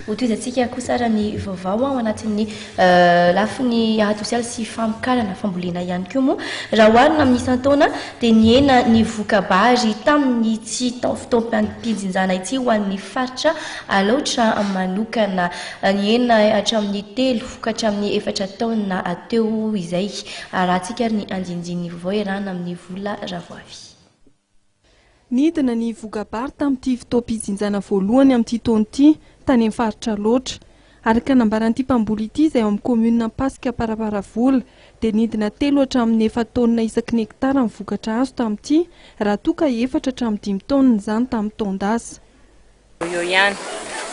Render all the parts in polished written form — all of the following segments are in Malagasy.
Hotoizantsika kosa ara ny vaovao ao anatin'ny lafiny ara-tsosialy sy famokarana fambolena ihany koa moa raha oharina amin'ny isan-taona dia niena ny voka-bary tamin'ny tsy fotoam-pijinjana ity ho an'ny faritra aloatra manokana niena hatramin'ny 3 hatramin'ny 4 taona ateo izay raha antsika ny andinindin'ny vaovao iarahana amin'ny vola ravoavy. Nidina ny voka-bary tamin'ity fotoam-pijinjana voalohany amin'ity taona ity tany amin'ny faritra loatra. Araka nambaran'ity mpamboly ity izay amin'ny komuna Pasika Paraparavola dia nidina 3 hatramin'ny 4 taonina isaky ny hektara ny vokatra azo tamin'ity raha toa ka 4 hatramin'ny 5 taonina izany tamin'ny taon-dasa. Eo ihany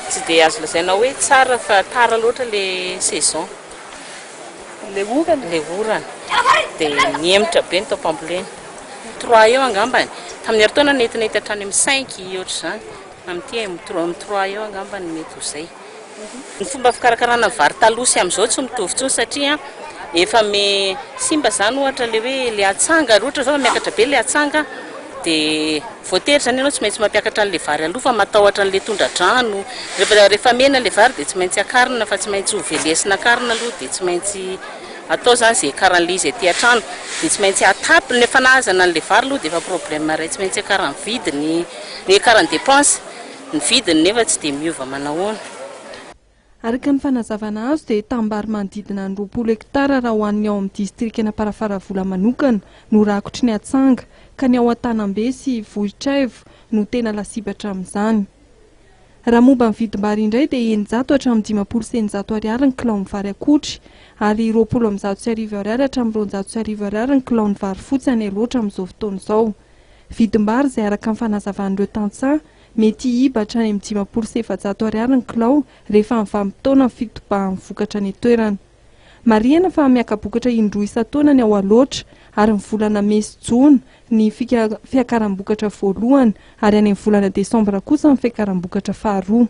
tsy dia azo lazaina hoe tsara fa tara loatra le saison. Le orana dia niemitra be ny tao mpambolena. 3 eo angambany. Tamin'ny herintaona nentina hatrany amin'ny 5 ohatr'izany. Amin'ity amin'ny 3 eo angambany mety ho zay. Ny fomba fikarakarana vary taloha sy amin'izao tsy mitovy intsony satria efa simba izany ohatra le hoe le atsanga ohatra zao miakatra be le atsanga dia voatery izany ianao tsy maintsy mampiakatra an'le vary aloha fa matahotra an'le tondradrano. Rehefa mena le vary dia tsy maintsy akarina fa tsy maintsy ho velesina akarina aloha dia tsy maintsy atao izany izay karan'le izy aty an-trano dia tsy maintsy atapy ny fanahazana an'le vary aloha dia efa problème iray tsy maintsy akaran'ny vidiny ny akaran'ny dépense ny vidiny nefa tsy dia miova manahoana. Araka ny fanazavana azo dia tambary manodidina ny 20 hektara raha hoan'ny ao amin'ny distrikana Paraparavola manokana no rakotry ny atsanga ka ny ao Antanambe sy Vohitraivo no tena lasibatra amin'izany. Raha momba ny vidim-bary indray dia 900 hatramin'ny 500 ariary ny kilao ny vary akotry ary 20 ariary hatramin'ny 200 ariary ny kilao ny vary fotsy any loatra amin'izao fotoana izao. Vidim-bary izay araka ny fanazavan'ireo tantsaha mety hibatra any amin'ny 700 ariary ny kilao rehefa amin'ny vanim-potoana ny fitobahan'ny vokatra ny toerana. Marihana fa miaka-bokatra indroa isan-taona ny ao aloatra ary ny volana May sy Jona ny fiakaram-bokatra voalohany ary any amin'ny volana Desambra kosa ny fiakaram-bokatra faharoa.